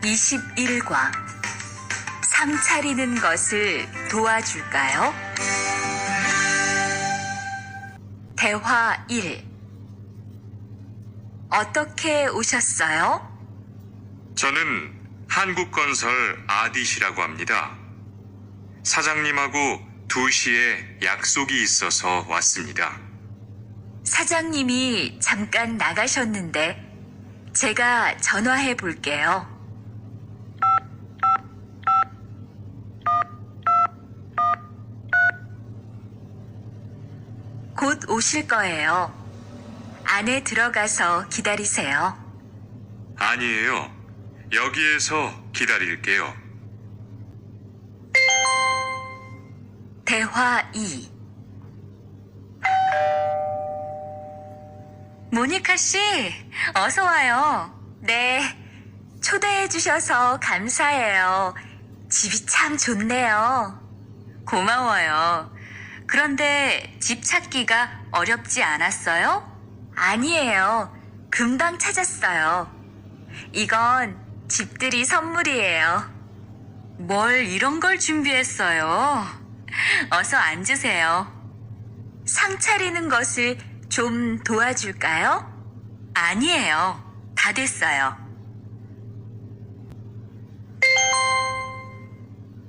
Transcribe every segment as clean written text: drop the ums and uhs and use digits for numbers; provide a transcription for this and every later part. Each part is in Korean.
21과 상 차리는 것을 도와줄까요? 대화 1. 어떻게 오셨어요? 저는 한국건설 아디시라고 합니다. 사장님하고 2시에 약속이 있어서 왔습니다. 사장님이 잠깐 나가셨는데 제가 전화해 볼게요. 곧 오실 거예요. 안에 들어가서 기다리세요. 아니에요. 여기에서 기다릴게요. 대화 2. 모니카 씨, 어서 와요. 네, 초대해 주셔서 감사해요. 집이 참 좋네요. 고마워요. 그런데 집 찾기가 어렵지 않았어요? 아니에요. 금방 찾았어요. 이건 집들이 선물이에요. 뭘 이런 걸 준비했어요? 어서 앉으세요. 상 차리는 것을 좀 도와줄까요? 아니에요. 다 됐어요.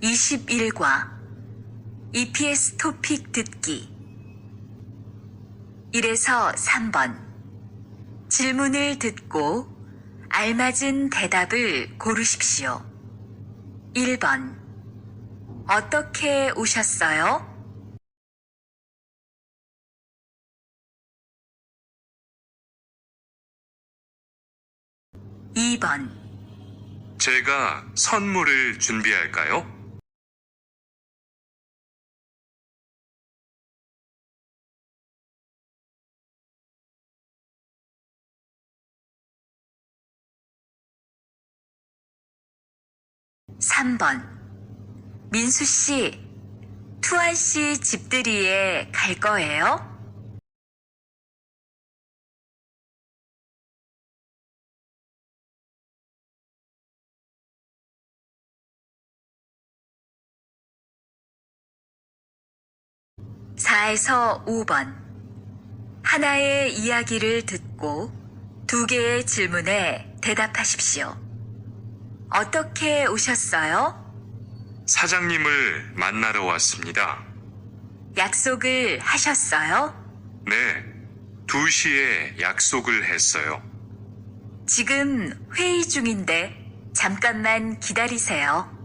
21과 EPS 토픽 듣기 1에서 3번 질문을 듣고 알맞은 대답을 고르십시오. 1번 어떻게 오셨어요? 2번 제가 선물을 준비할까요? 3번 민수 씨, 투한 씨 집들이에 갈 거예요? 4에서 5번 하나의 이야기를 듣고 2개의 질문에 대답하십시오. 어떻게 오셨어요? 사장님을 만나러 왔습니다. 약속을 하셨어요? 네, 2시에 약속을 했어요. 지금 회의 중인데 잠깐만 기다리세요.